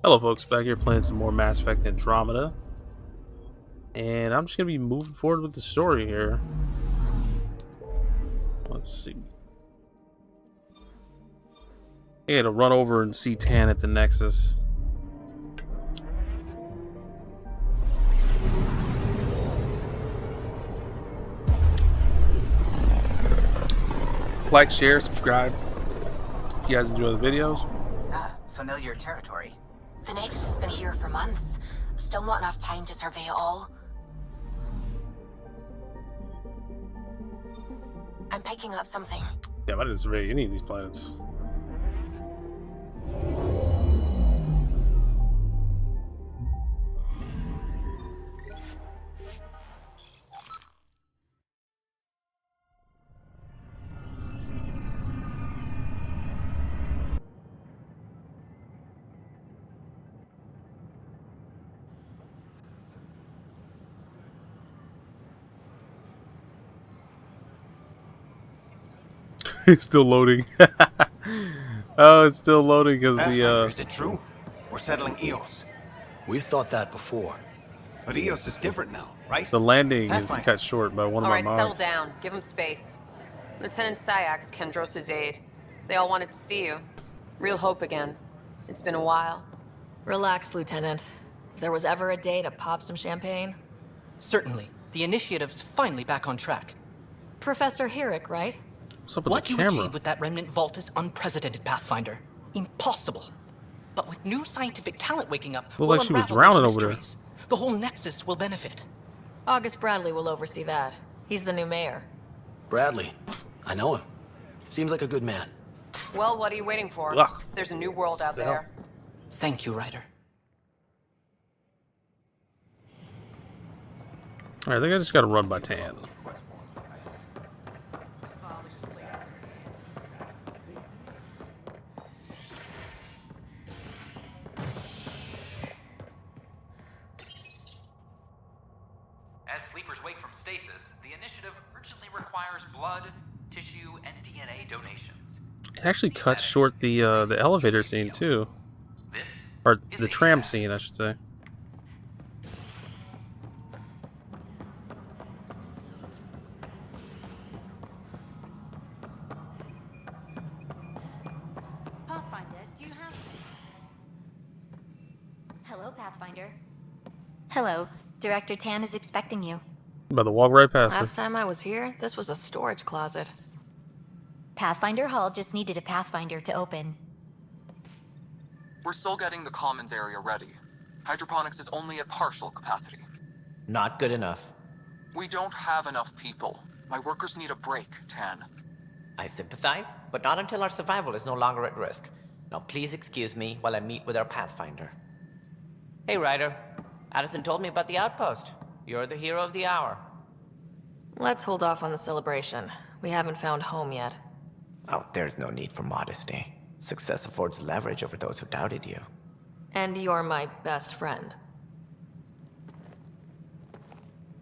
Hello folks, back here playing some more Mass Effect Andromeda. And I'm just going to be moving forward with the story here. Let's see. I gotta run over and see Tan at the Nexus. Like, share, subscribe. If you guys enjoy the videos. Familiar territory. The Nexus has been here for months. Still not enough time to survey it all. I'm picking up something. Yeah, I didn't survey any of these planets. It's still loading. Oh, it's still loading because the Is it true? We're settling Eos. We've thought that before. But Eos is different now, right? the landing is Pathfinder. cut short by one of All my right, settle mods. down. Give him space. Lieutenant Syax, Kendros' aide. They all wanted to see you. Real hope again. It's been a while. Relax, Lieutenant. If there was ever a day to pop some champagne. Certainly. The initiative's finally back on track. Professor Herrick, right? What's up with What the you camera? achieved with that remnant vault is unprecedented, Pathfinder. Impossible. But with new scientific talent waking up, Looked we'll like she was unravel drowning those over there. mysteries. The whole Nexus will benefit. August Bradley will oversee that. He's the new mayor. Bradley. I know him. Seems like a good man. Well, what are you waiting for? Ugh. There's a new world out Yeah. there. Thank you, Ryder. Alright, I think I just gotta run by Tan. As sleepers wake from stasis, the initiative urgently requires blood, tissue, and DNA donations. It actually cuts short the elevator scene too. This Or is the a tram test. scene, I should say. Pathfinder, do you have... Hello, Pathfinder. Hello. Director Tan is expecting you. I'm about to walk right past her. Last time I was here, this was a storage closet. Pathfinder Hall just needed a Pathfinder to open. We're still getting the commons area ready. Hydroponics is only at partial capacity. Not good enough. We don't have enough people. My workers need a break, Tan. I sympathize, but not until our survival is no longer at risk. Now please excuse me while I meet with our Pathfinder. Hey, Ryder. Addison told me about the outpost. You're the hero of the hour. Let's hold off on the celebration. We haven't found home yet. Oh, there's no need for modesty. Success affords leverage over those who doubted you. And you're my best friend.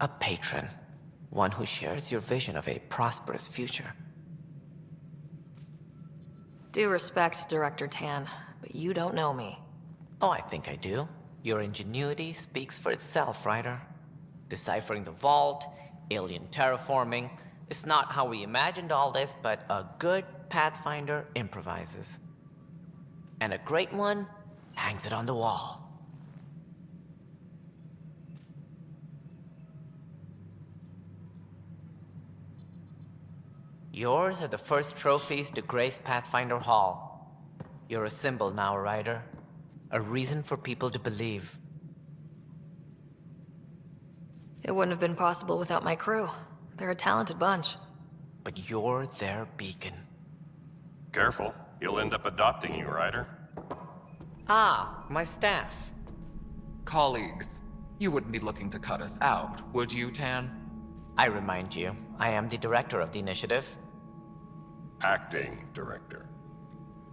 A patron. One who shares your vision of a prosperous future. Due respect, Director Tan, but you don't know me. Oh, I think I do. Your ingenuity speaks for itself, Ryder. Deciphering the vault, alien terraforming. It's not how we imagined all this, but a good Pathfinder improvises. And a great one hangs it on the wall. Yours are the first trophies to grace Pathfinder Hall. You're a symbol now, Ryder. A reason for people to believe. It wouldn't have been possible without my crew. They're a talented bunch. But you're their beacon. Careful, you'll end up adopting you, Ryder. Ah, my staff. Colleagues, you wouldn't be looking to cut us out, would you, Tan? I remind you, I am the director of the initiative. Acting director.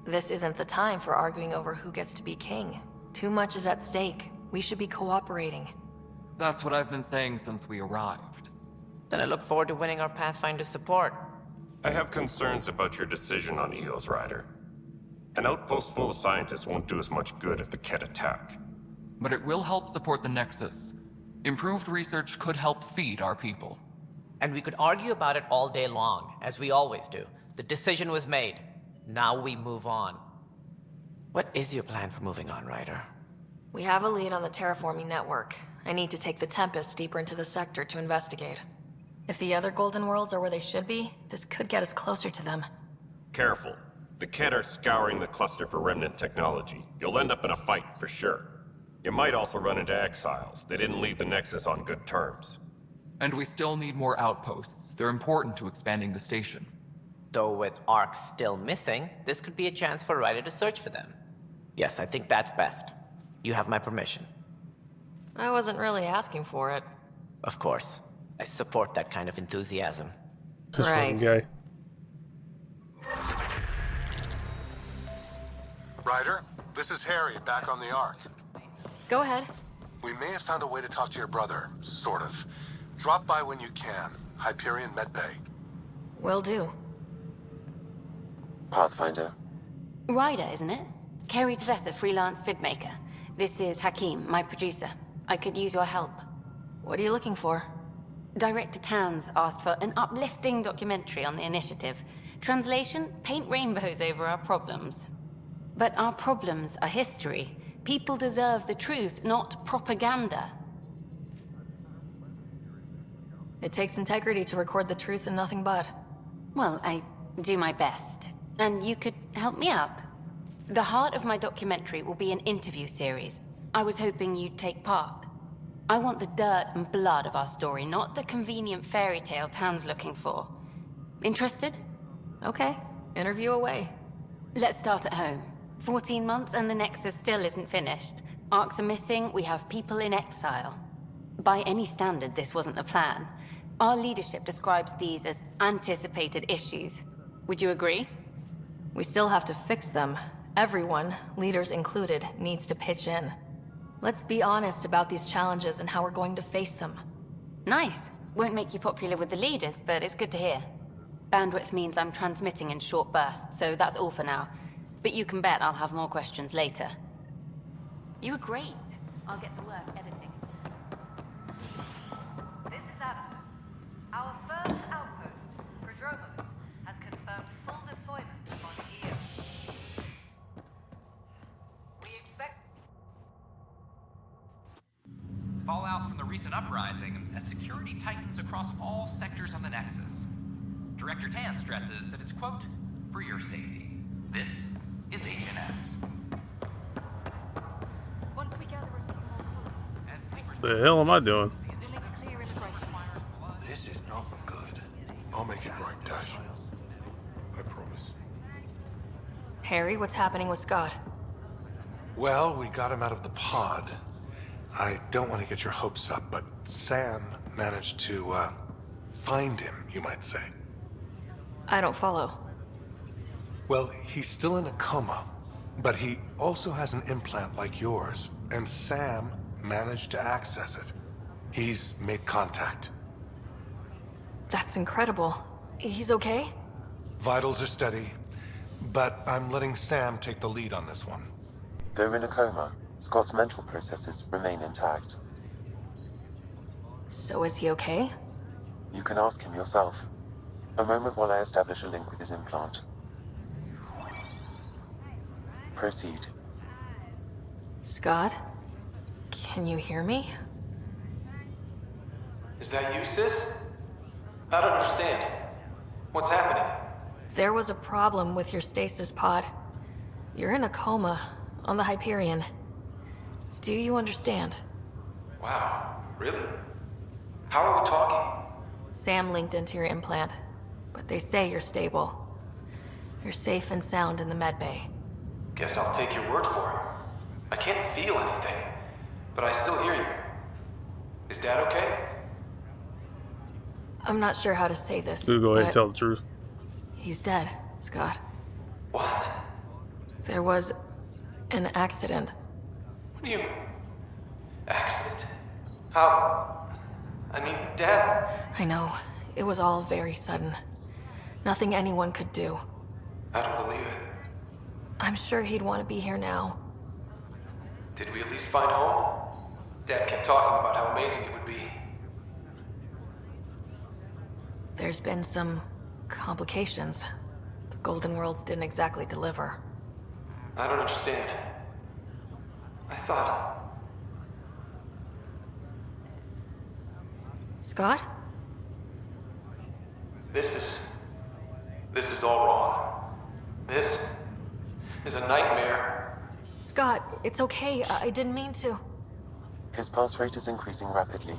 This isn't the time for arguing over who gets to be king. Too much is at stake. We should be cooperating. That's what I've been saying since we arrived. Then I look forward to winning our Pathfinder support. I have concerns about your decision on Eos, Ryder. An outpost full of scientists won't do us much good if the Kett attack. But it will help support the Nexus. Improved research could help feed our people. And we could argue about it all day long, as we always do. The decision was made. Now we move on. What is your plan for moving on, Ryder? We have a lead on the terraforming network. I need to take the Tempest deeper into the sector to investigate. If the other Golden Worlds are where they should be, this could get us closer to them. Careful. The Kett are scouring the cluster for remnant technology. You'll end up in a fight for sure. You might also run into exiles. They didn't leave the Nexus on good terms. And we still need more outposts. They're important to expanding the station. Though with Ark still missing, this could be a chance for Ryder to search for them. Yes, I think that's best. You have my permission. I wasn't really asking for it. Of course. I support that kind of enthusiasm. This Right. fucking guy. Ryder, this is Harry, back on the Ark. Go ahead. We may have found a way to talk to your brother, sort of. Drop by when you can. Hyperion Medbay. Will do. Pathfinder. Ryder, isn't it? Kerry Tvessa, freelance vidmaker. This is Hakim, my producer. I could use your help. What are you looking for? Director Tans asked for an uplifting documentary on the initiative. Translation, paint rainbows over our problems. But our problems are history. People deserve the truth, not propaganda. It takes integrity to record the truth and nothing but. Well, I do my best. And you could help me out. The heart of my documentary will be an interview series. I was hoping you'd take part. I want the dirt and blood of our story, not the convenient fairy tale Tan's looking for. Interested? Okay, interview away. Let's start at home. 14 months and the Nexus still isn't finished. Arcs are missing, we have people in exile. By any standard, this wasn't the plan. Our leadership describes these as anticipated issues. Would you agree? We still have to fix them. Everyone, leaders included, needs to pitch in. Let's be honest about these challenges and how we're going to face them. Nice. Won't make you popular with the leaders, but it's good to hear. Bandwidth means I'm transmitting in short bursts, so that's all for now. But you can bet I'll have more questions later. You were great. I'll get to work editing. This is Adam. Our first outpost, Prodromos, has confirmed full deployment on Eos. We expect fallout from the recent uprising as security tightens across all sectors of the Nexus. Director Tan stresses that it's, quote, for your safety. This is HNS. once we gather a few more clues, The hell am I doing? we'll make clear immigration. This is not good. I'll make it right, Dash. I promise. Harry, what's happening with Scott? Well, we got him out of the pod. I don't want to get your hopes up, but Sam managed to, find him, you might say. I don't follow. Well, he's still in a coma, but he also has an implant like yours, and Sam managed to access it. He's made contact. That's incredible. He's okay? Vitals are steady, but I'm letting Sam take the lead on this one. Though in a coma, Scott's mental processes remain intact. So is he okay? You can ask him yourself. A moment while I establish a link with his implant. Proceed. Scott? Can you hear me? Is that you, sis? I don't understand. What's happening? There was a problem with your stasis pod. You're in a coma on the Hyperion. Do you understand? Wow, really? How are we talking? Sam linked into your implant, but they say you're stable. You're safe and sound in the medbay. Guess I'll take your word for it. I can't feel anything, but I still hear you. Is Dad okay? I'm not sure how to say this. Do go ahead and but tell the truth. he's dead, Scott. What? There was an accident. What do you... Accident? How... I mean, Dad... I know. It was all very sudden. Nothing anyone could do. I don't believe it. I'm sure he'd want to be here now. Did we at least find home? Dad kept talking about how amazing it would be. There's been some complications. The Golden Worlds didn't exactly deliver. I don't understand. I thought... Scott? This is all wrong. This is a nightmare. Scott, it's okay. I didn't mean to. His pulse rate is increasing rapidly.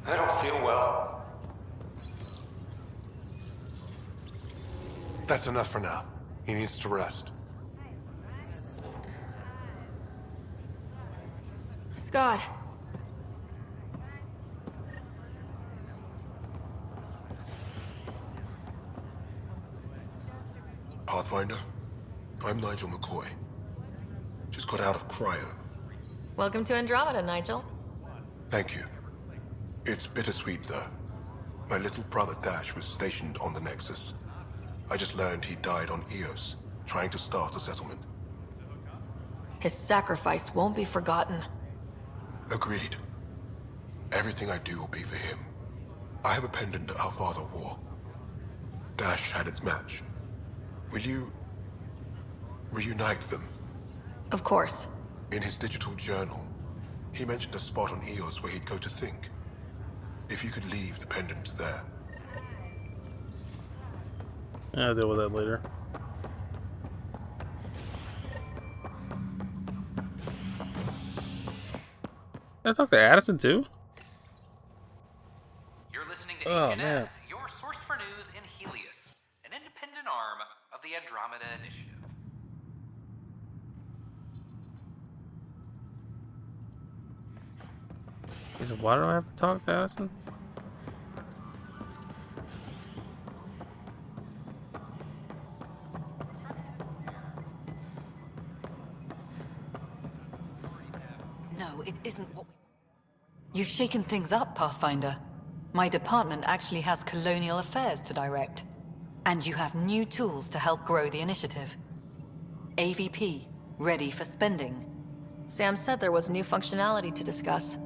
I don't feel well. That's enough for now. He needs to rest. Scott. Pathfinder, I'm Nigel McCoy. Just got out of cryo. Welcome to Andromeda, Nigel. Thank you. It's bittersweet, though. My little brother Dash was stationed on the Nexus. I just learned he died on Eos, trying to start a settlement. His sacrifice won't be forgotten. Agreed. Everything I do will be for him. I have a pendant our father wore. Dash had its match. Will you... reunite them? Of course. In his digital journal, he mentioned a spot on Eos where he'd go to think. If you could leave the pendant there. I'll deal with that later. Can I talk to Addison too? You're listening to Oh, HNS, man. your source for news in Helios, an independent arm of the Andromeda Initiative. He said, why do I have to talk to Addison? No, it isn't what we... You've shaken things up, Pathfinder. My department actually has colonial affairs to direct. And you have new tools to help grow the initiative. AVP, ready for spending. Sam said there was new functionality to discuss.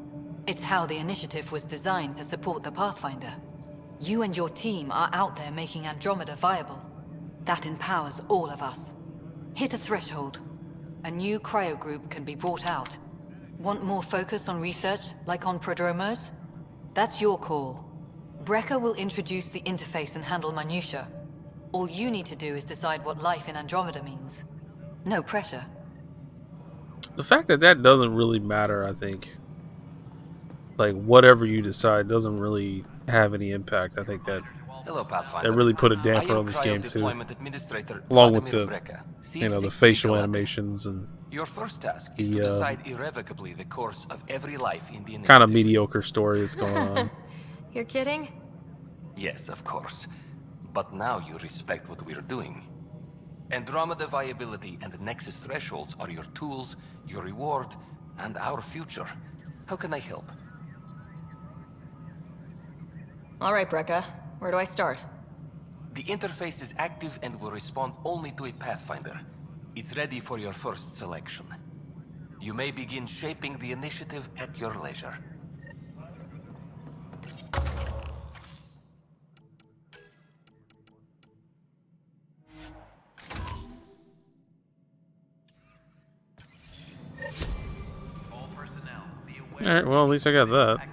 It's how the initiative was designed to support the Pathfinder. You and your team are out there making Andromeda viable. That empowers all of us. Hit a threshold. A new cryo group can be brought out. Want more focus on research, like on prodromos? That's your call. Brecker will introduce the interface and handle minutiae. All you need to do is decide what life in Andromeda means. No pressure. The fact that that doesn't really matter, I think. Like, whatever you decide doesn't really have any impact. I think that Hello, Pathfinder. that really put a I damper am on this Cryo game too. Deployment Administrator Along with Vladimir the, Breca, you know, the C6 facial Legal animations and Your first task is to decide irrevocably the course of every life in the initiative. kind of mediocre story that's going on. You're kidding? Yes, of course. But now you respect what we're doing. Andromeda viability and the Nexus thresholds are your tools, your reward, and our future. How can I help? All right, Brecca. Where do I start? The interface is active and will respond only to a Pathfinder. It's ready for your first selection. You may begin shaping the initiative at your leisure. Alright, well, at least I got that.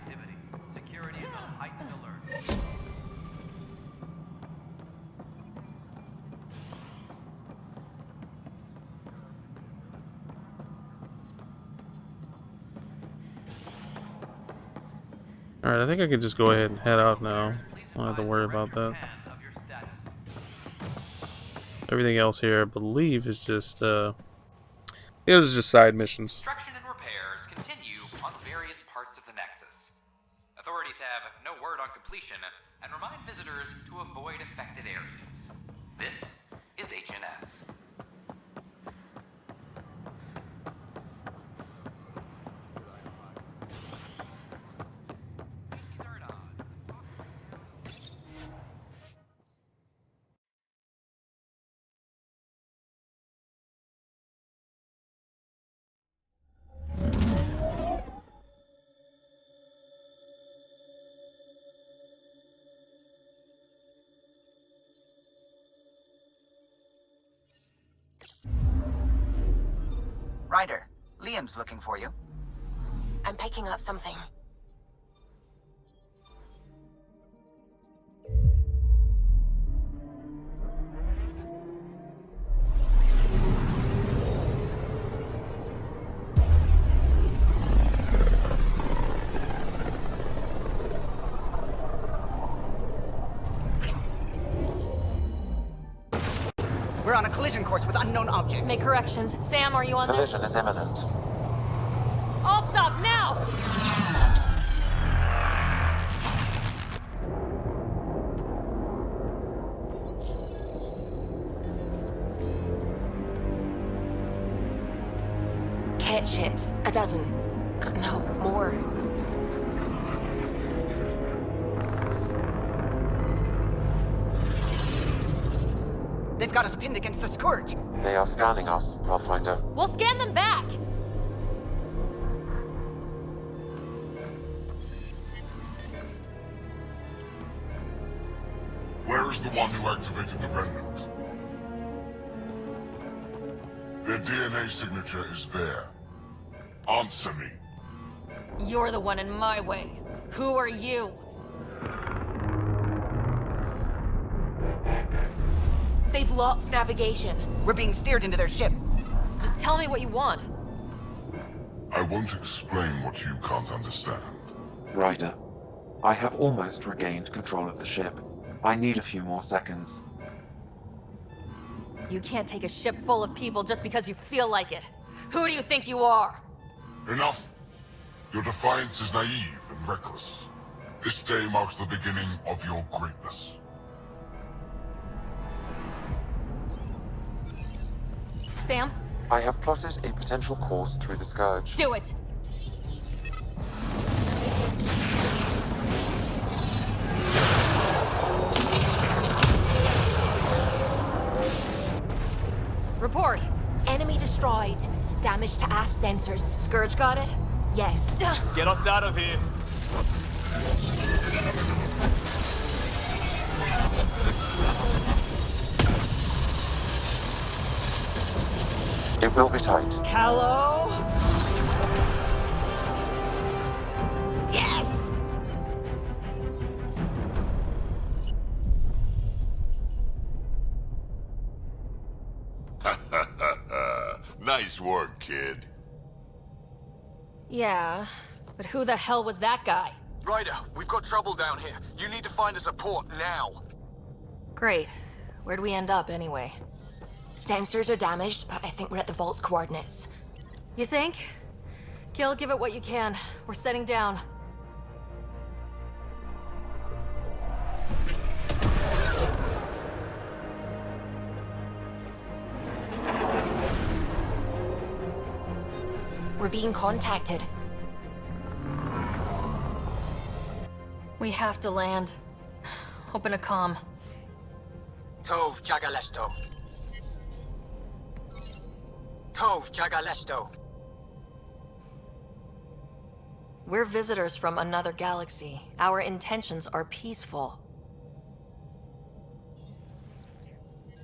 Alright, I think I can just go ahead and head out now. I don't have to worry about that. Everything else here, I believe, is just, it was just side missions. Construction and repairs continue on various parts of the Nexus. Authorities have no word on completion and remind visitors to avoid affected areas. This is HNS. Ryder, Liam's looking for you. I'm picking up something. We're on a collision course with unknown objects. Make corrections. Sam, are you on this? Collision is imminent. All stop now! Cat ships. A dozen. No, more. They've got us pinned against the Scourge. They are scanning us, Pathfinder. We'll scan them back! Where is the one who activated the remnant? Their DNA signature is there. Answer me. You're the one in my way. Who are you? They've lost navigation. We're being steered into their ship. Just tell me what you want. I won't explain what you can't understand. Ryder, I have almost regained control of the ship. I need a few more seconds. You can't take a ship full of people just because you feel like it. Who do you think you are? Enough! Your defiance is naive and reckless. This day marks the beginning of your greatness. Sam? I have plotted a potential course through the Scourge. Do it! Report. Enemy destroyed. Damage to aft sensors. Scourge got it? Yes. Get us out of here. It will be tight. Hello? Yes! Nice work, kid. Yeah, but who the hell was that guy? Ryder, we've got trouble down here. You need to find us a port now. Great. Where'd we end up, anyway? Sensors are damaged, but I think we're at the vault's coordinates. You think? Gil, give it what you can. We're setting down. We're being contacted. We have to land. Open a comm. Tov Jagaleshto. Tov Jagaleshto. We're visitors from another galaxy. Our intentions are peaceful.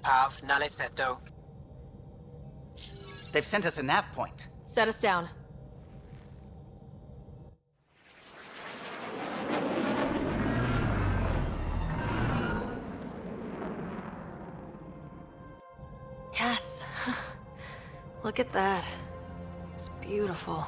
Av Naleseto. They've sent us a nav point. Set us down. Yes. Look at that. It's beautiful.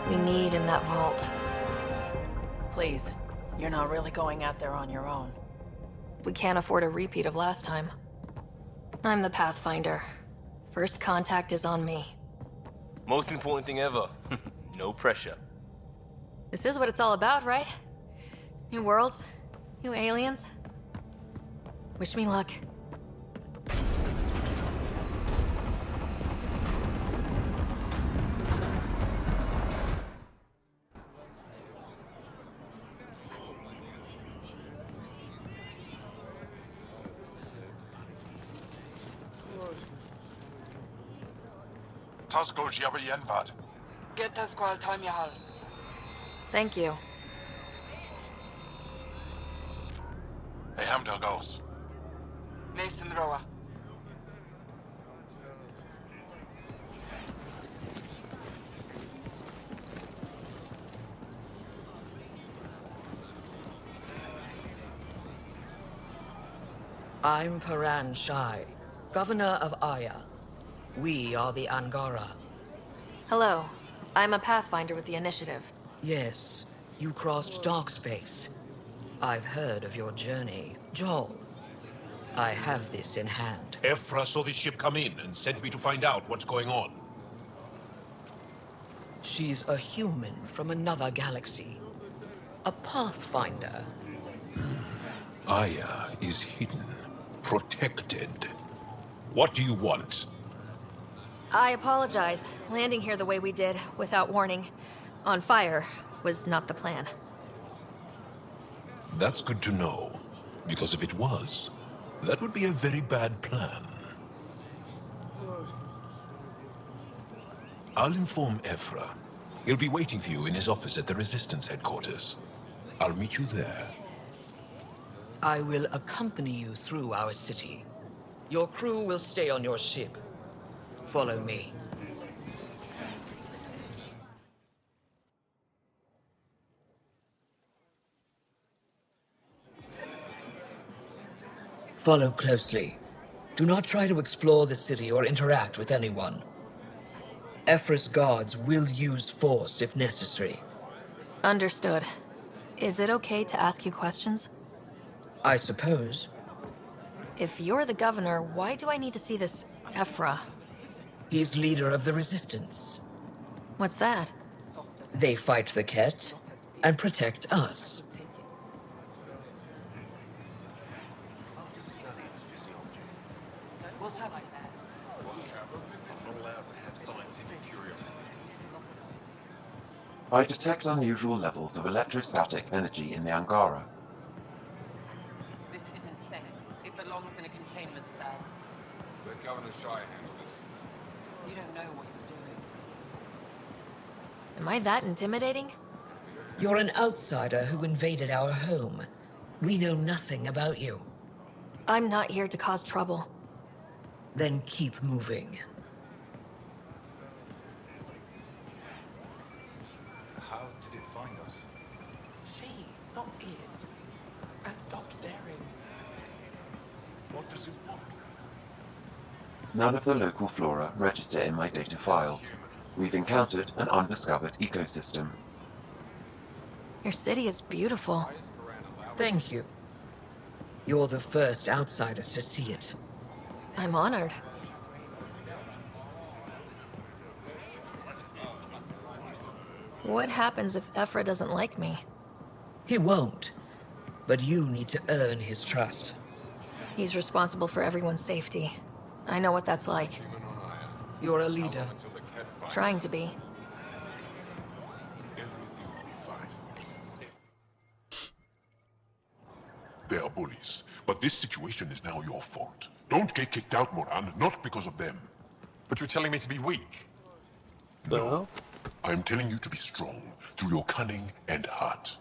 We need in that vault. Please, you're not really going out there on your own. We can't afford a repeat of last time. I'm the Pathfinder. First contact is on me. Most important thing ever. No pressure. This is what it's all about, right? New worlds, new aliens. Wish me luck. Thank you. I'm Paran Shai, Governor of Aya. We are the Angara. Hello. I'm a Pathfinder with the Initiative. Yes, you crossed dark space. I've heard of your journey, Joel. I have this in hand. Ephra saw the ship come in and sent me to find out what's going on. She's a human from another galaxy. A Pathfinder. Aya is hidden, protected. What do you want? I apologize. Landing here the way we did, without warning, on fire, was not the plan. That's good to know, because if it was, that would be a very bad plan. I'll inform Ephra. He'll be waiting for you in his office at the Resistance headquarters. I'll meet you there. I will accompany you through our city. Your crew will stay on your ship. Follow me. Follow closely. Do not try to explore the city or interact with anyone. Ephra's guards will use force if necessary. Understood. Is it okay to ask you questions? I suppose. If you're the governor, why do I need to see this Ephra? He's leader of the Resistance. What's that? They fight the Ket and protect us. What's happening? I detect unusual levels of electrostatic energy in the Angara. This is insane. It belongs in a containment cell. Let Governor Shai handle this. You don't know what you're doing. Am I that intimidating? You're an outsider who invaded our home. We know nothing about you. I'm not here to cause trouble. Then keep moving. How did it find us? She, not it. And stop staring. What does it want? None of the local flora register in my data files. We've encountered an undiscovered ecosystem. Your city is beautiful. Thank you. You're the first outsider to see it. I'm honored. What happens if Ephra doesn't like me? He won't. But you need to earn his trust. He's responsible for everyone's safety. I know what that's like. You're a leader. Trying to be. They are bullies, but this situation is now your fault. Don't get kicked out, Moran, not because of them. But you're telling me to be weak. No. I'm telling you to be strong through your cunning and heart.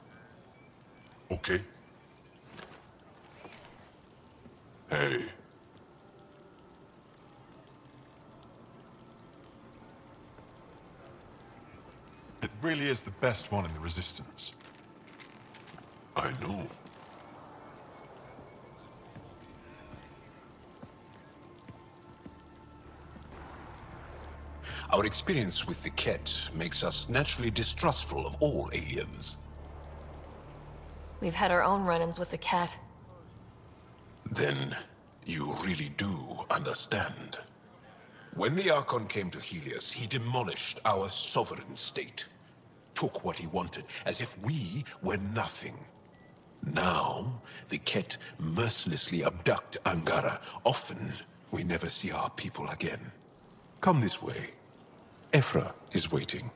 Okay? Hey. It really is the best one in the Resistance. I know. Our experience with the Ket makes us naturally distrustful of all aliens. We've had our own run-ins with the Ket. Then you really do understand. When the Archon came to Helios, he demolished our sovereign state. Took what he wanted, as if we were nothing. Now, the Ket mercilessly abduct Angara. Often, we never see our people again. Come this way. Ephra is waiting.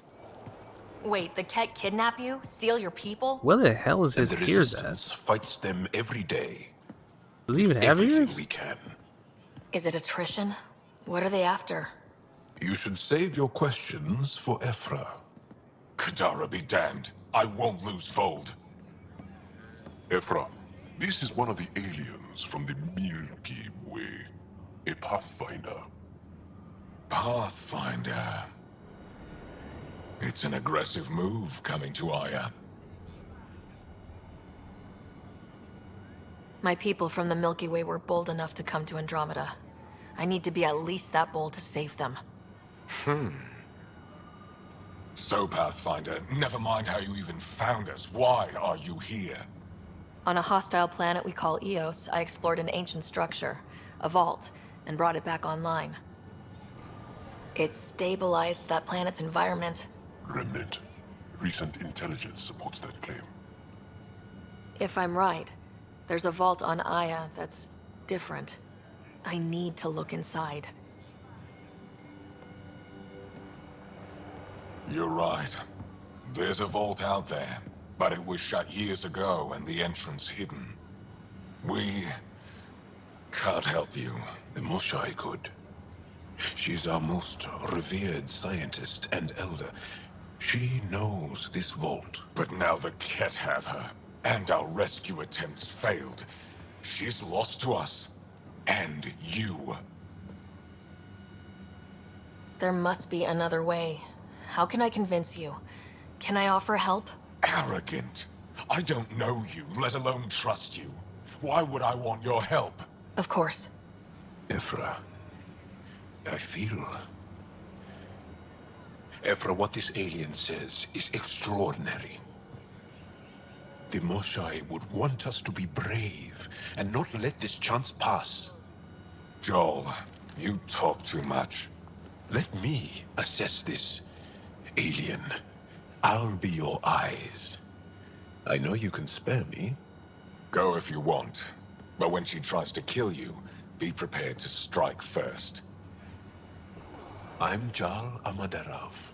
Wait, the Ket kidnap you? Steal your people? Where the hell is his And the ears Resistance at? fights them every day. Does he even have Everything ears? we can. Is it attrition? What are they after? You should save your questions for Ephra. Kadara be damned. I won't lose Vold. Ephra, this is one of the aliens from the Milky Way. A Pathfinder. Pathfinder. It's an aggressive move coming to Aya. My people from the Milky Way were bold enough to come to Andromeda. I need to be at least that bold to save them. So, Pathfinder, never mind how you even found us. Why are you here? On a hostile planet we call Eos, I explored an ancient structure, a vault, and brought it back online. It stabilized that planet's environment. Remnant. Recent intelligence supports that claim. If I'm right, there's a vault on Aya that's different. I need to look inside. You're right. There's a vault out there, but it was shut years ago and the entrance hidden. We can't help you. The Moshai could. She's our most revered scientist and elder. She knows this vault. But now the Ket have her, and our rescue attempts failed. She's lost to us, and you. There must be another way. How can I convince you? Can I offer help? Arrogant. I don't know you, let alone trust you. Why would I want your help? Of course. Ephra, I feel... Ephra, what this alien says is extraordinary. The Moshai would want us to be brave and not let this chance pass. Joel, you talk too much. Let me assess this alien. I'll be your eyes. I know you can spare me. Go if you want. But when she tries to kill you, be prepared to strike first. I'm Jal Amaderov.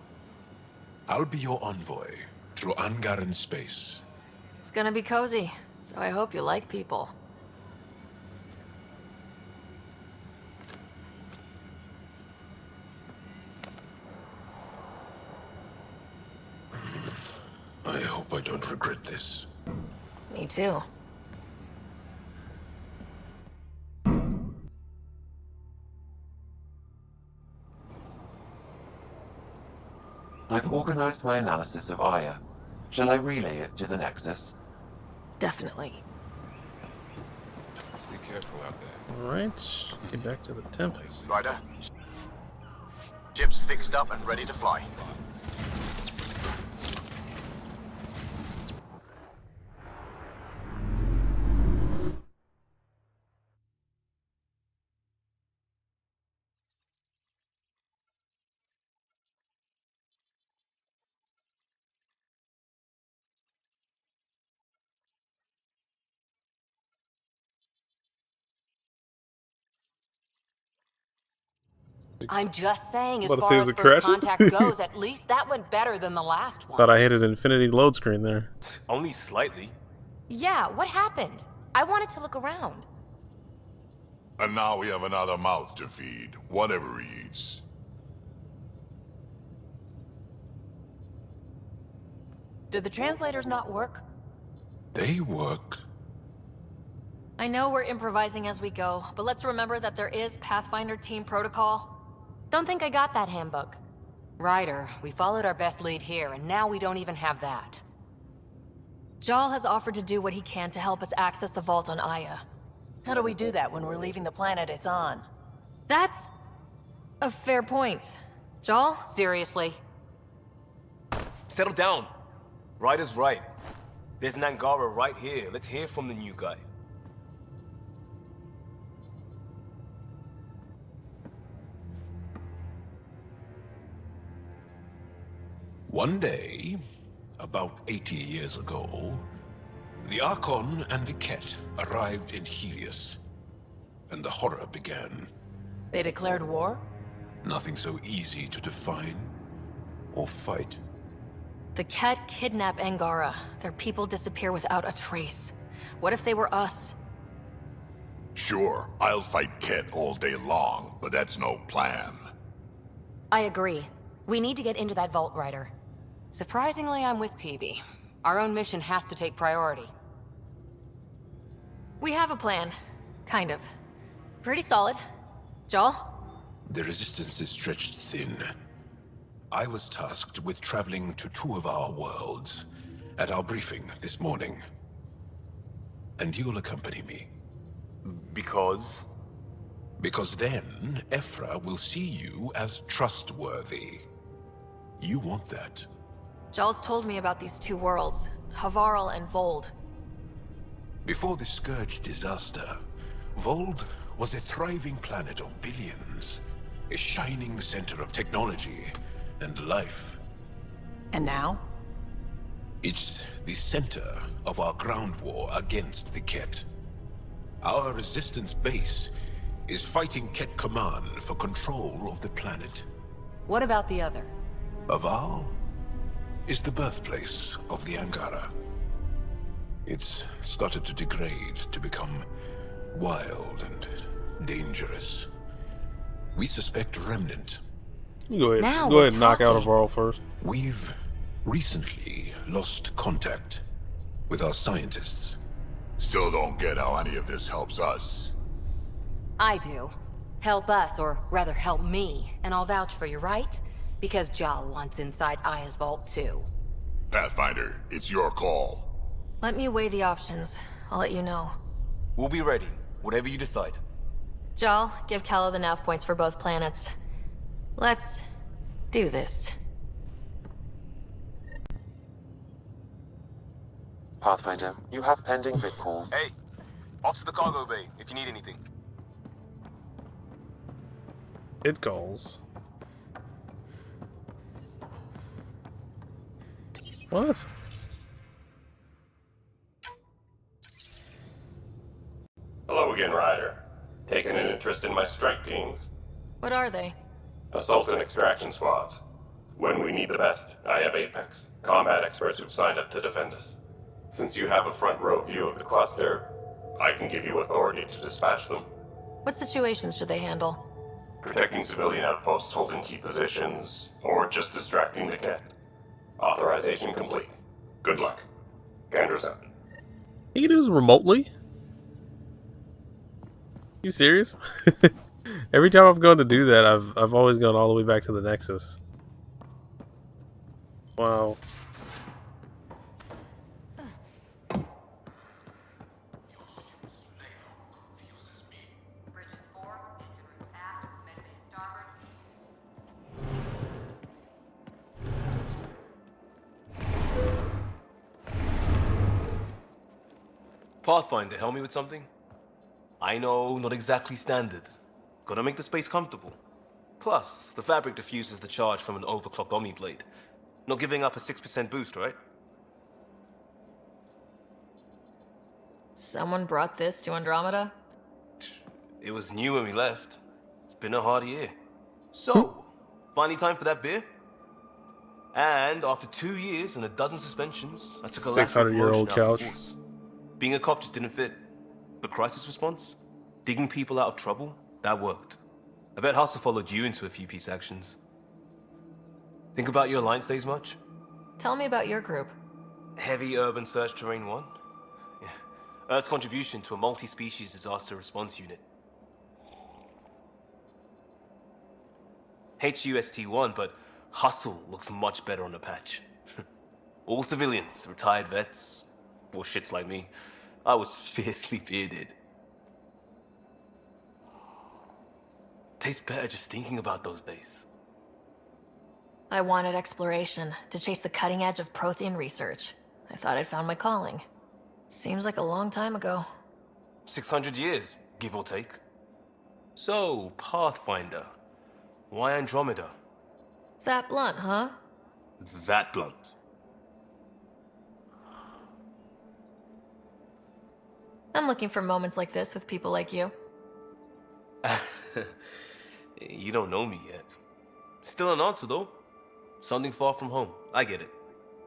I'll be your envoy through Angaran space. It's gonna be cozy, so I hope you like people. I hope I don't regret this. Me too. I've organized my analysis of Aya. Shall I relay it to the Nexus? Definitely. Be careful out there. Alright, get back to the Tempest. Ryder. Ship's fixed up and ready to fly. I'm just saying, as About to say, far is as it first crashing? contact goes, at least that went better than the last one. Thought I hit an infinity load screen there. Only slightly. Yeah, what happened? I wanted to look around. And now we have another mouth to feed, whatever he eats. Did the translators not work? They work. I know we're improvising as we go, but let's remember that there is Pathfinder team protocol. Don't think I got that handbook. Ryder, we followed our best lead here, and now we don't even have that. Jal has offered to do what he can to help us access the vault on Aya. How do we do that when we're leaving the planet it's on? That's a fair point. Jal? Seriously? Settle down. Ryder's right. There's an Angara right here. Let's hear from the new guy. One day, about 80 years ago, the Archon and the Ket arrived in Helios, and the horror began. They declared war? Nothing so easy to define or fight. The Ket kidnap Angara. Their people disappear without a trace. What if they were us? Sure, I'll fight Ket all day long, but that's no plan. I agree. We need to get into that vault, Ryder. Surprisingly, I'm with PB. Our own mission has to take priority. We have a plan. Kind of. Pretty solid. Joel? The resistance is stretched thin. I was tasked with traveling to 2 of our worlds at our briefing this morning. And you'll accompany me. Because? Because then, Ephra will see you as trustworthy. You want that. Joel's told me about these 2 worlds, Havarl and Vold. Before the Scourge disaster, Vold was a thriving planet of billions. A shining center of technology and life. And now? It's the center of our ground war against the Ket. Our resistance base is fighting Ket Command for control of the planet. What about the other? Aval is the birthplace of the Angara. It's started to degrade, to become wild and dangerous. We suspect Remnant. You go ahead and knock out Avarl first. We've recently lost contact with our scientists. Still don't get how any of this helps us. I do. Help us, or rather help me, and I'll vouch for you, right? Because Jal wants inside Aya's vault too. Pathfinder, it's your call. Let me weigh the options. I'll let you know. We'll be ready, whatever you decide. Jal, give Kello the nav points for both planets. Let's do this. Pathfinder, you have pending bid calls. Hey, off to the cargo bay if you need anything. It calls. What? Hello again, Ryder. Taking an interest in my strike teams. What are they? Assault and extraction squads. When we need the best, I have Apex, combat experts who've signed up to defend us. Since you have a front row view of the cluster, I can give you authority to dispatch them. What situations should they handle? Protecting civilian outposts holding key positions, or just distracting the Ket. Authorization complete. Good luck. Gander's out. He can do this remotely? You serious? Every time I've gone to do that, I've always gone all the way back to the Nexus. Wow. Pathfinder, help me with something? I know, not exactly standard. Gotta make the space comfortable. Plus, the fabric diffuses the charge from an overclocked Omniblade. Not giving up a 6% boost, right? Someone brought this to Andromeda? It was new when we left. It's been a hard year. So, finally time for that beer? And after 2 years and a dozen suspensions, I took a 600-year-old couch. Being a cop just didn't fit. But crisis response? Digging people out of trouble? That worked. I bet Hustle followed you into a few peace actions. Think about your Alliance days much? Tell me about your group. Heavy Urban Search Terrain 1? Yeah. Earth's contribution to a multi-species disaster response unit. HUST-1, but Hustle looks much better on the patch. All civilians, retired vets, or shits like me. I was fiercely bearded. Tastes better just thinking about those days. I wanted exploration, to chase the cutting edge of Prothean research. I thought I'd found my calling. Seems like a long time ago. 600 years, give or take. So, Pathfinder. Why Andromeda? That blunt, huh? That blunt. I'm looking for moments like this with people like you. You don't know me yet. Still an answer, though. Something far from home. I get it.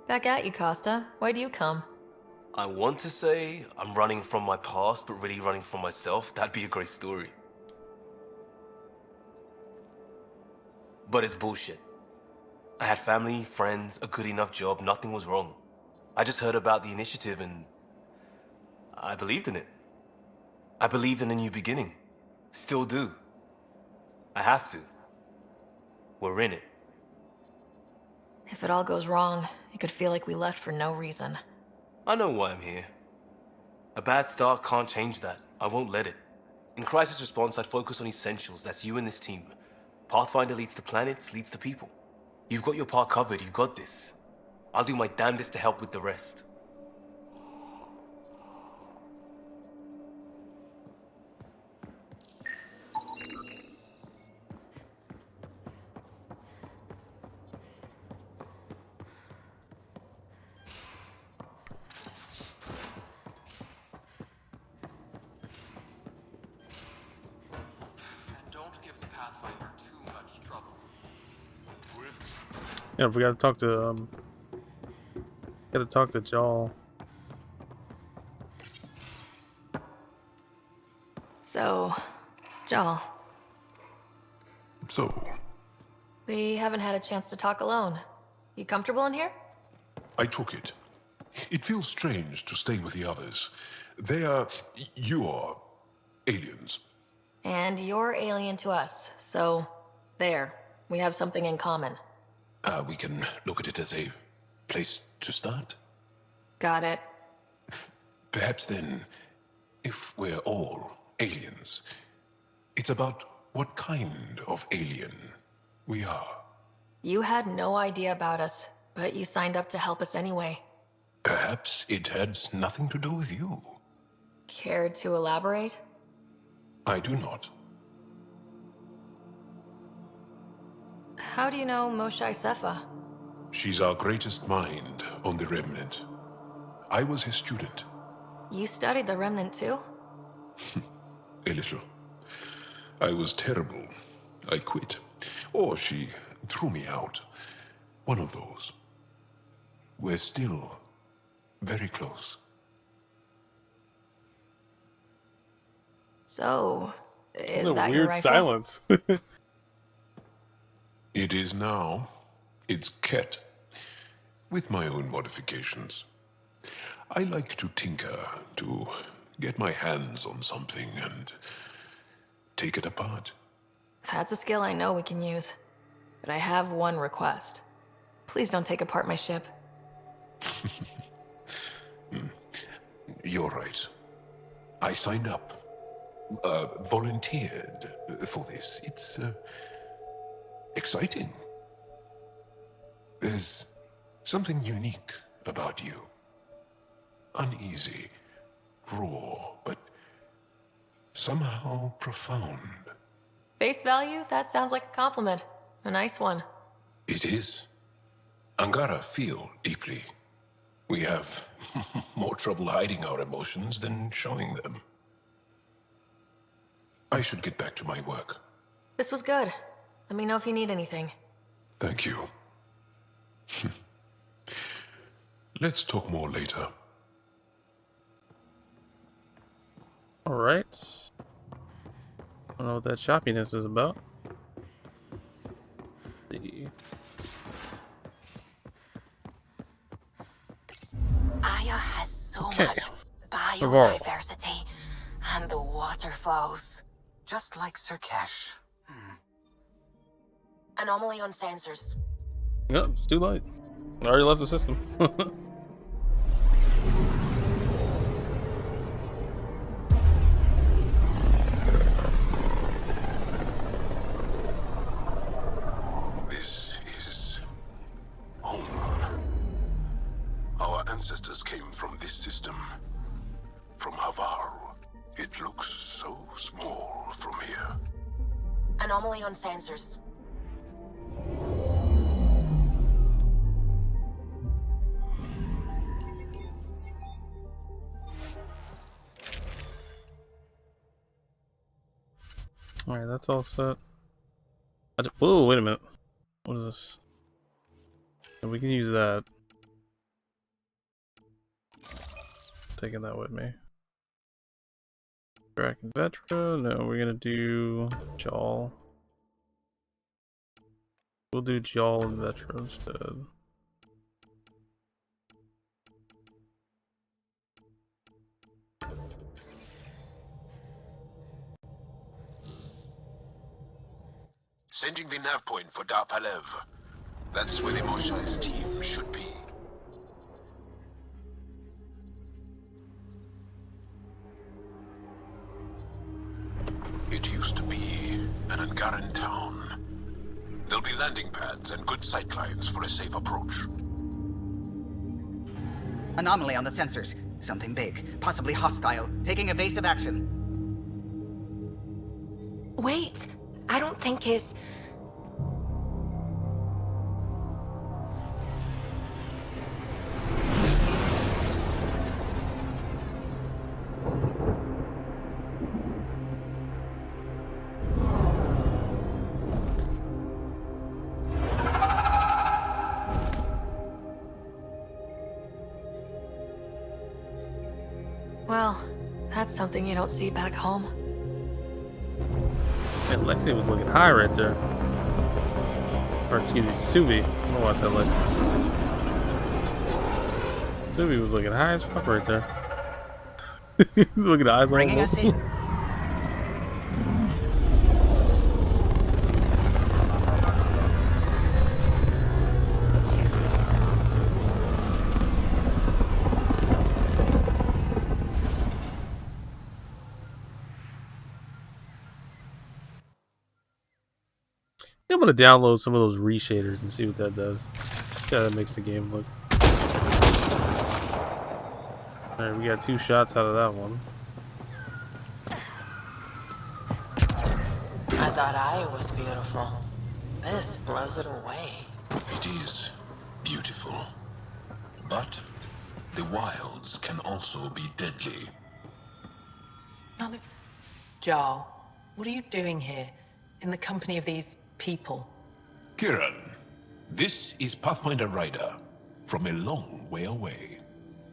Back at you, Costa. Why do you come? I want to say I'm running from my past, but really running from myself. That'd be a great story. but it's bullshit. I had family, friends, a good enough job, nothing was wrong. I just heard about the initiative and I believed in it. I believed in a new beginning. Still do. I have to. We're in it. If it all goes wrong, it could feel like we left for no reason. I know why I'm here. A bad start can't change that. I won't let it. In crisis response, I'd focus on essentials. That's you and this team. Pathfinder leads to planets, leads to people. You've got your part covered. You've got this. I'll do my damnedest to help with the rest. And don't give the Pathfinder too much trouble. Yeah, we gotta talk to Jaal. So, Jaal. So, We haven't had a chance to talk alone. You comfortable in here? I took it. It feels strange to stay with the others. They are... you are... aliens. And you're alien to us, so there. We have something in common. We can look at it as a place to start. Got it. Perhaps then, if we're all aliens, it's about what kind of alien we are. You had no idea about us, but you signed up to help us anyway. Perhaps it had nothing to do with you. Care to elaborate? I do not. How do you know Moshae Sefa? She's our greatest mind on the Remnant. I was her student. You studied the Remnant too? A little. I was terrible. I quit. Or she threw me out. One of those. We're still very close. So, is a that weird your rifle? silence. It is now. It's Ket. With my own modifications. I like to tinker, to get my hands on something and take it apart. That's a skill I know we can use. But I have one request. Please don't take apart my ship. You're right. I signed up. Volunteered for this. It's exciting. There's something unique about you. Uneasy, raw, but somehow profound. Face value? That sounds like a compliment. A nice one. It is. Angara feel deeply. We have more trouble hiding our emotions than showing them. I should get back to my work. This was good. Let me know if you need anything. Thank you. Let's talk more later. Alright. I don't know what that shoppiness is about. Aya has so Okay. much Navarro. biodiversity and the waterfalls. Just like Sirkesh. Anomaly on sensors. Yep, it's too late. I already left the system. This is home. Our ancestors came from this system. From Havaru. It looks so small from here. Anomaly on sensors. Alright, that's all set. Whoa, wait a minute. What is this? Yeah, we can use that. Taking that with me. Draken Vetra. No, we're gonna do Jaal. We'll do Jal and Vetra instead. Sending the nav point for Dar Palev. That's where the Moshai's team should be. It used to be an Angaran town. There'll be landing pads and good sightlines for a safe approach. Anomaly on the sensors. Something big, possibly hostile, taking evasive action. Wait, I don't think his... Well, that's something you don't see back home. And Lexi was looking high right there. Or excuse me, Suvi. I don't know why I said Lexi. Suvi was looking high as fuck right there. He's looking at eyes Bringing us in. I'm gonna download some of those reshaders and see what that does. Yeah, that makes the game look. Alright, we got 2 shots out of that one. I thought I was beautiful. This blows it away. It is beautiful. But the wilds can also be deadly. None of... Jarl, what are you doing here? In the company of these people? Kiran, this is Pathfinder Ryder, from a long way away.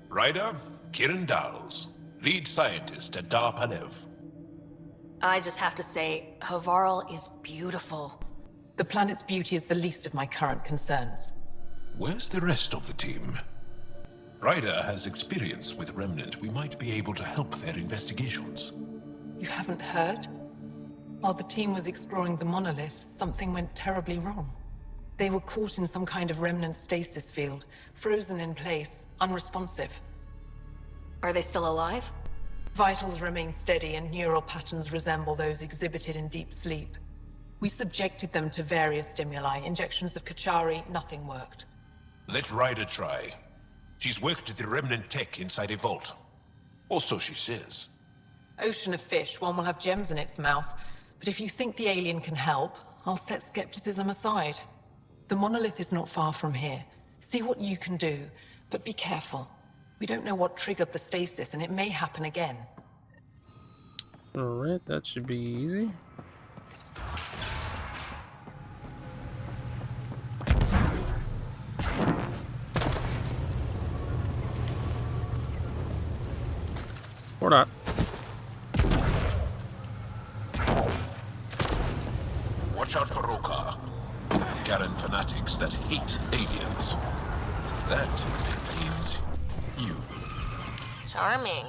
Ryder, Kiran Dals, lead scientist at Dar Palev. I just have to say, Havarl is beautiful. The planet's beauty is the least of my current concerns. Where's the rest of the team? Ryder has experience with Remnant. We might be able to help their investigations. You haven't heard? While the team was exploring the monolith, something went terribly wrong. They were caught in some kind of remnant stasis field, frozen in place, unresponsive. Are they still alive? Vitals remain steady and neural patterns resemble those exhibited in deep sleep. We subjected them to various stimuli, injections of Kachari, nothing worked. Let Ryder try. She's worked at the Remnant tech inside a vault. Or so she says. Ocean of fish, one will have gems in its mouth. But if you think the alien can help, I'll set skepticism aside. The monolith is not far from here. See what you can do, but be careful. We don't know what triggered the stasis, and it may happen again. Alright, that should be easy. Or not. Watch out for Rokar. Garen fanatics that hate aliens. That means you. Charming.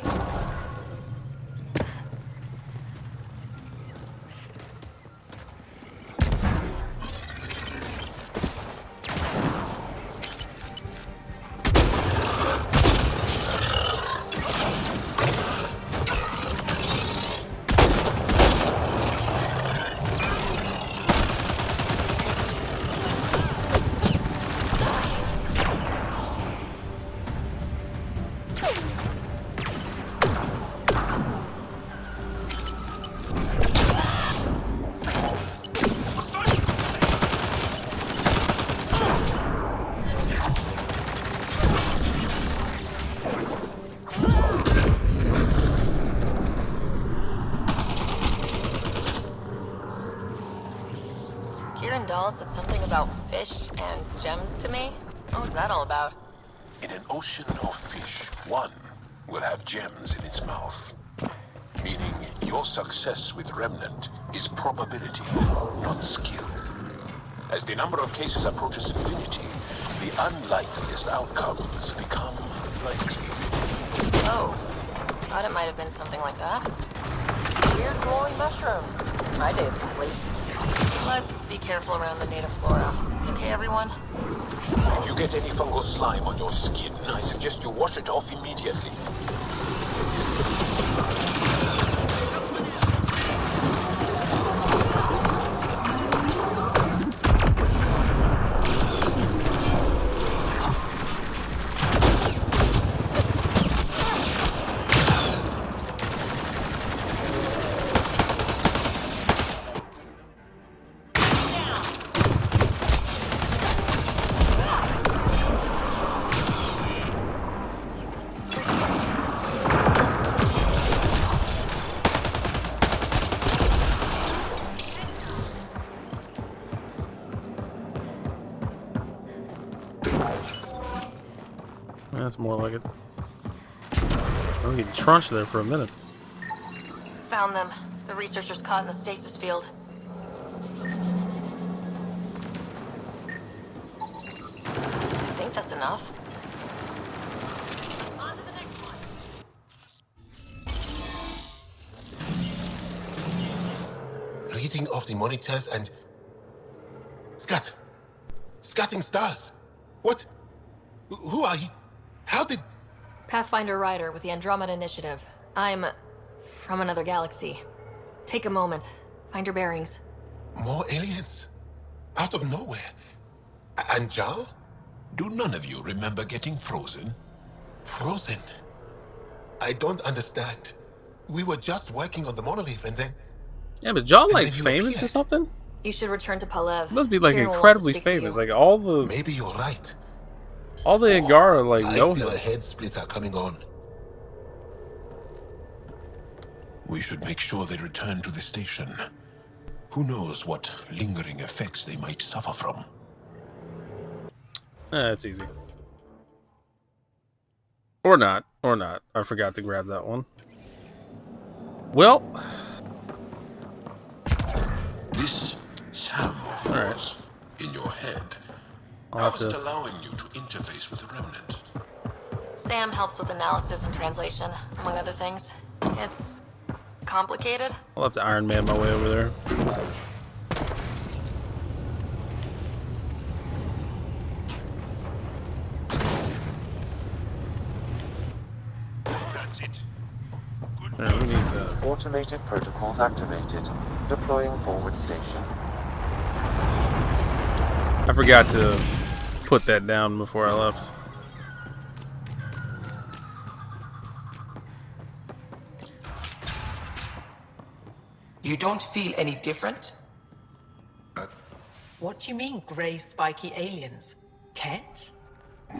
Said something about fish and gems to me. What was that all about? In an ocean of fish, one will have gems in its mouth. Meaning your success with Remnant is probability, not skill. As the number of cases approaches infinity, the unlikeliest outcomes become likely. Oh, thought it might have been something like that. Weird glowing mushrooms. My day is complete. Let's be careful around the native flora. Okay, everyone? If you get any fungal slime on your skin, I suggest you wash it off immediately. That's more like it. I was getting trunched there for a minute. Found them. The researchers caught in the stasis field. I think that's enough. Reading off the monitors and... Scatting stars. What? Who are you? How did... Pathfinder Rider with the Andromeda Initiative. I'm... from another galaxy. Take a moment. Find your bearings. More aliens? Out of nowhere? And Jal? Do none of you remember getting frozen? Frozen? I don't understand. We were just working on the monolith and then... Yeah, but y'all like famous or something? You should return to Palev. Must be like Kieran will want to incredibly speak to famous. you. Like all the... Maybe you're right. All the Angara like know I feel him. a head splitter coming on. We should make sure they return to the station. Who knows what lingering effects they might suffer from. That's easy. Or not. Or not. I forgot to grab that one. Well. This Sam of yours in your head. How is it allowing you to interface with the Remnant? Sam helps with analysis and translation, among other things. It's complicated. I'll have to Iron Man my way over there. That's it. Yeah, we need that. Automated protocols activated. Deploying forward station. I forgot to put that down before I left. You don't feel any different? What do you mean, grey, spiky aliens? Ket?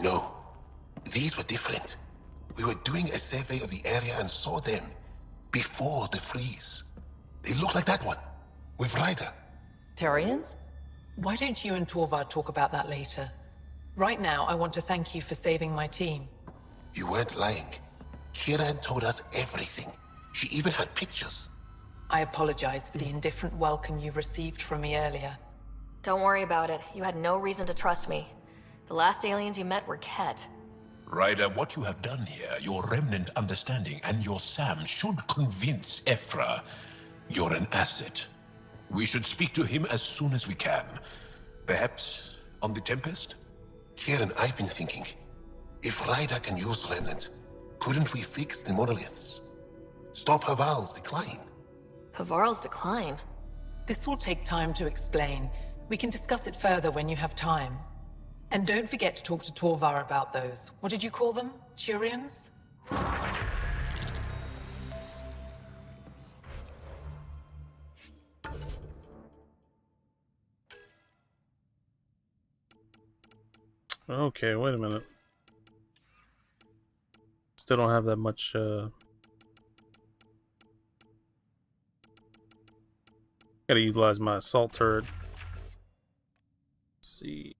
No. These were different. We were doing a survey of the area and saw them before the freeze. They look like that one, with Ryder. Turians? Why don't you and Torvar talk about that later? Right now, I want to thank you for saving my team. You weren't lying. Kira told us everything. She even had pictures. I apologize for the indifferent welcome you received from me earlier. Don't worry about it. You had no reason to trust me. The last aliens you met were Ket. Ryder, what you have done here, your remnant understanding and your Sam should convince Ephra you're an asset. We should speak to him as soon as we can. Perhaps on the Tempest? Kieran, I've been thinking. If Ryder can use remnant, couldn't we fix the monoliths? Stop Haval's decline? Havarl's decline? This will take time to explain. We can discuss it further when you have time. And don't forget to talk to Torvar about those. What did you call them? Turians? Okay, wait a minute. Still don't have that much, Gotta utilize my assault turret. Let's see.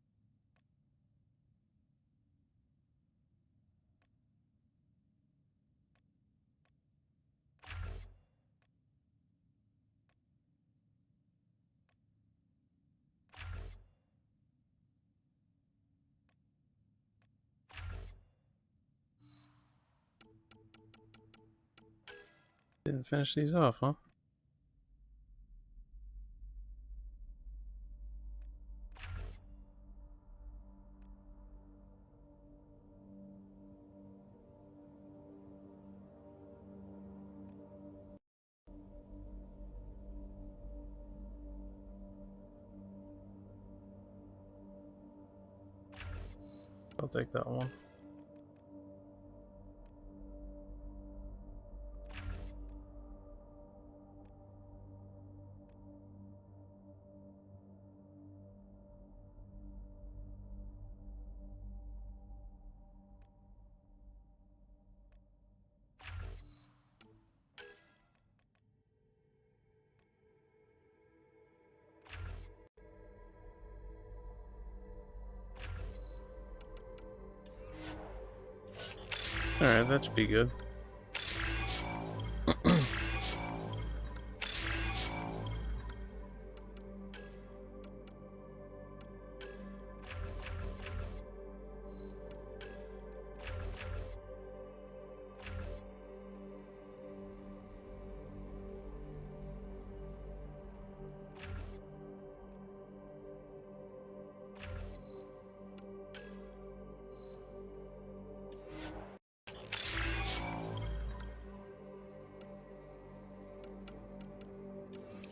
Didn't finish these off, huh? I'll take that one. Alright, that should be good.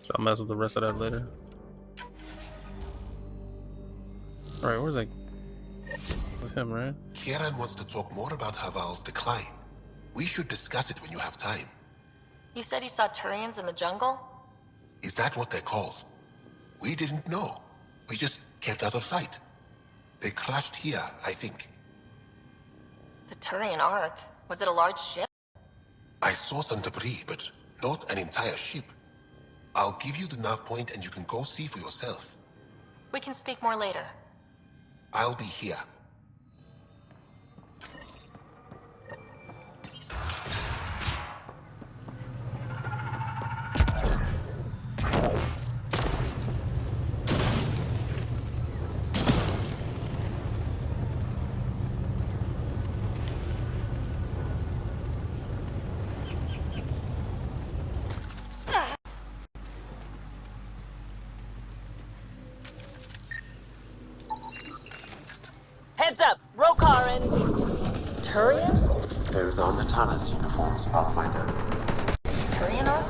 So I'll mess with the rest of that later. Alright, where's that? That's him, right? Kieran wants to talk more about Haval's decline. We should discuss it when you have time. You said you saw Turians in the jungle? Is that what they're called? We didn't know. We just kept out of sight. They crashed here, I think. The Turian Ark? Was it a large ship? I saw some debris, but not an entire ship. I'll give you the nav point and you can go see for yourself. We can speak more later. I'll be here. Heads up, Rokarin. Turians? Those are Natana's uniforms, Pathfinder. Turian Ark?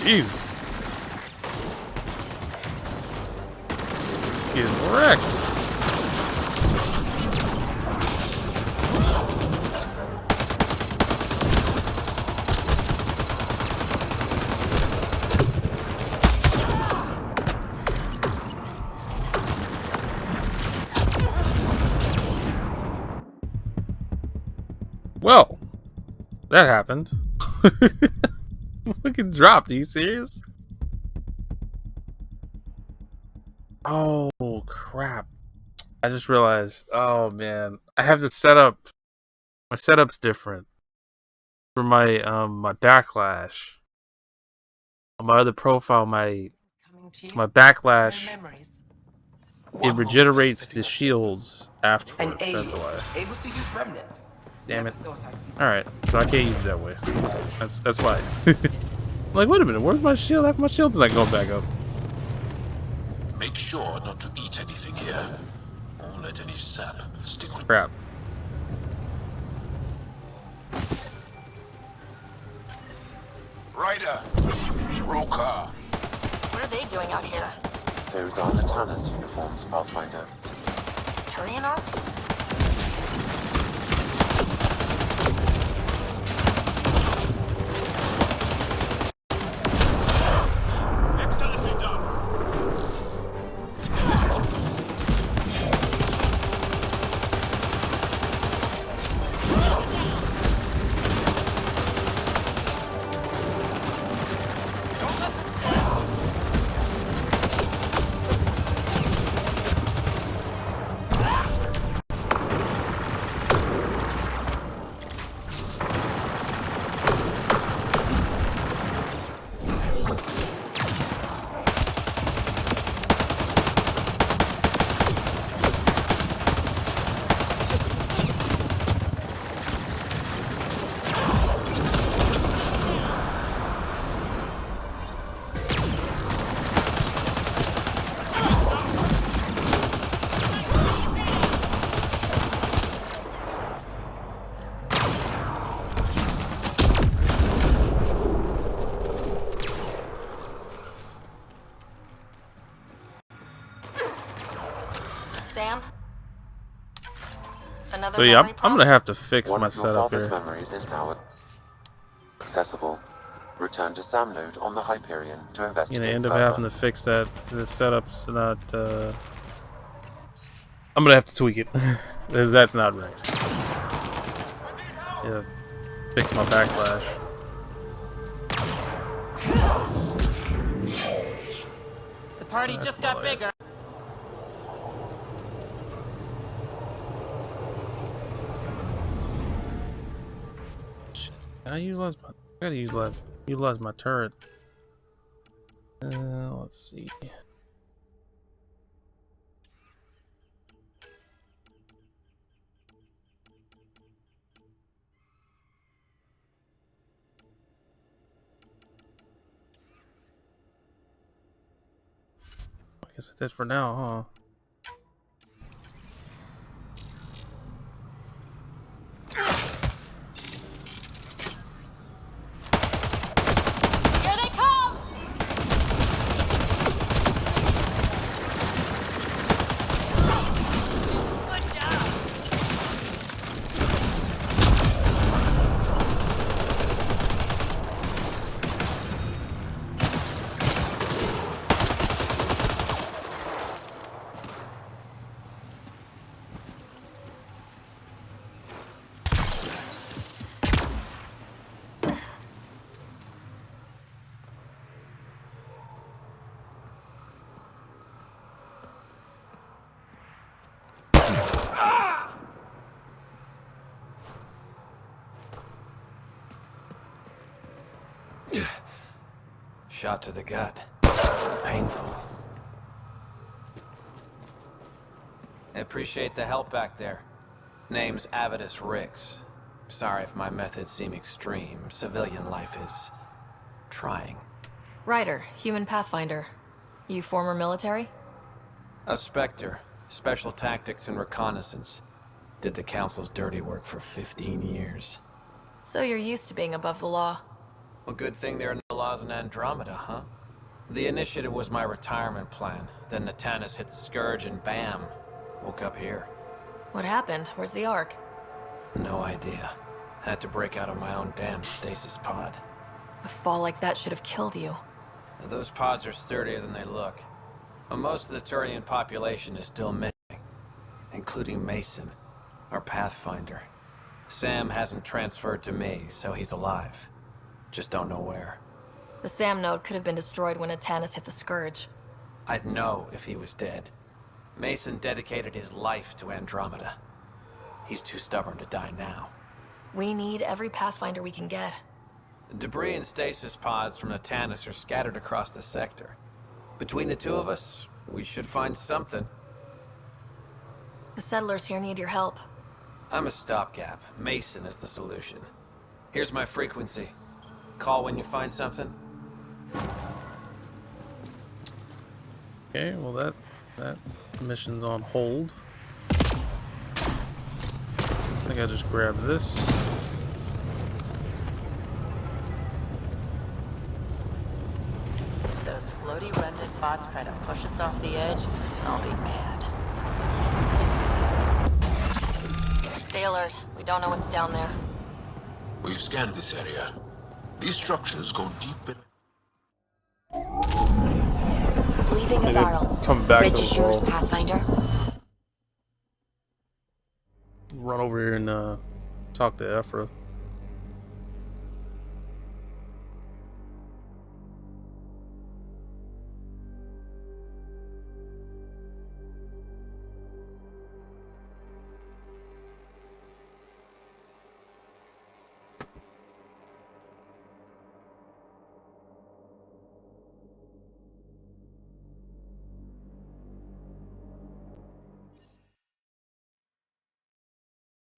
Jesus. Getting wrecked. Well, that happened. Fucking dropped. Are you serious? Oh crap! I just realized. Oh man, I have the setup. My setup's different for my my backlash. On my other profile, my backlash. It regenerates the shields afterwards. That's why. Able to use Remnant. Damn it! All right, so I can't use it that way. That's why. I'm like, wait a minute, where's my shield? How come my shield's not going back up? Make sure not to eat anything here. Or let any sap stick with. Crap. Ryder! Roka! What are they doing out here? Those are Natana's uniforms, Pathfinder. Turian Ark? Sam? Another So yeah, memory I'm problem? gonna have to fix One my of your setup father's here. memories is now accessible. Return to Sam node on the Hyperion to I'm investigate gonna end up further. having to fix that because the setup's not. I'm gonna have to tweak it because that's not right. Yeah, fix my backlash. The party That's just more got like bigger. I gotta utilize my turret. Let's see. I guess that's it for now, huh? Here they come! Good job! Shot to the gut. Painful. I appreciate the help back there. Name's Avidus Rix. Sorry if my methods seem extreme. Civilian life is trying. Ryder, human pathfinder. You former military? A Spectre. Special tactics and reconnaissance. Did the Council's dirty work for 15 years. So you're used to being above the law. Well, good thing there are no laws in Andromeda, huh? The initiative was my retirement plan. Then Natanus hit the Scourge and bam, woke up here. What happened? Where's the Ark? No idea. Had to break out of my own damn stasis pod. A fall like that should have killed you. Those pods are sturdier than they look. But most of the Turian population is still missing, including Mason, our Pathfinder. Sam hasn't transferred to me, so he's alive. Just don't know where. The SAM node could have been destroyed when Natanus hit the Scourge. I'd know if he was dead. Mason dedicated his life to Andromeda. He's too stubborn to die now. We need every Pathfinder we can get. Debris and stasis pods from Natanus are scattered across the sector. Between the two of us, we should find something. The settlers here need your help. I'm a stopgap. Mason is the solution. Here's my frequency. Call when you find something. Okay, well that mission's on hold. I think I just grabbed this. Those floaty remnant bots try to push us off the edge, I'll be mad. Stay alert. We don't know what's down there. We've scanned this area. These structures go deep in... Leaving a barrel. Come back Bridge to is the yours, wall. Pathfinder. Run over here and talk to Ephra.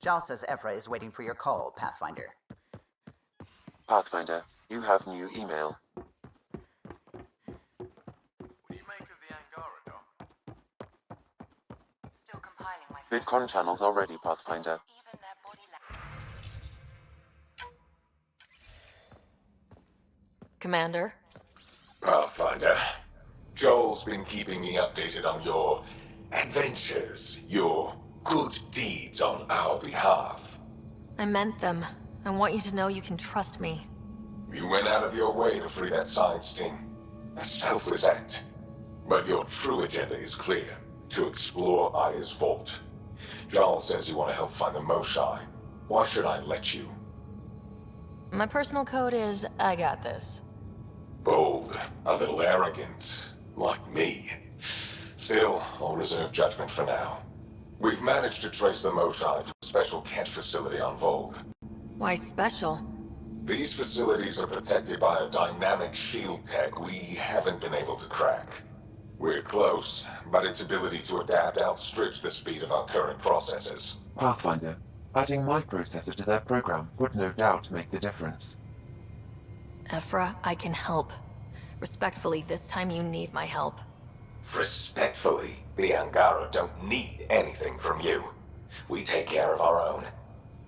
Jal says Ephra is waiting for your call, Pathfinder. Pathfinder, you have new email. VidCon channels are ready, Pathfinder. Commander? Pathfinder, Joel's been keeping me updated on your Adventures, your good deeds on our behalf. I meant them. I want you to know you can trust me. You went out of your way to free that science team. A selfless act. But your true agenda is clear. To explore Aya's vault. Jarl says you want to help find the Moshai. Why should I let you? My personal code is, I got this. Bold, a little arrogant, like me. Still, I'll reserve judgment for now. We've managed to trace the Moshai to a special Kent facility on Vold. Why special? These facilities are protected by a dynamic shield tech we haven't been able to crack. We're close, but its ability to adapt outstrips the speed of our current processors. Pathfinder, adding my processor to their program would no doubt make the difference. Ephra, I can help. Respectfully, this time you need my help. Respectfully, the Angara don't need anything from you. We take care of our own.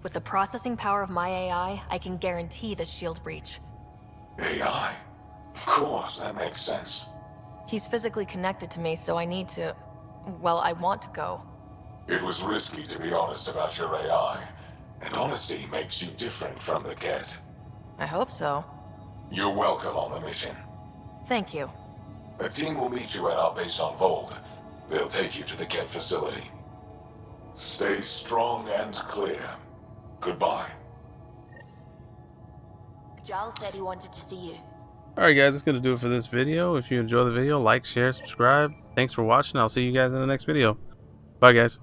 With the processing power of my AI, I can guarantee the shield breach. AI? Of course, that makes sense. He's physically connected to me, so I need to... well, I want to go. It was risky to be honest about your AI, and honesty makes you different from the Get. I hope so. You're welcome on the mission. Thank you. A team will meet you at our base on Vold. They'll take you to the Get facility. Stay strong and clear. Goodbye. Giles said he wanted to see you. Alright guys, that's going to do it for this video. If you enjoy the video, like, share, subscribe. Thanks for watching. I'll see you guys in the next video. Bye guys.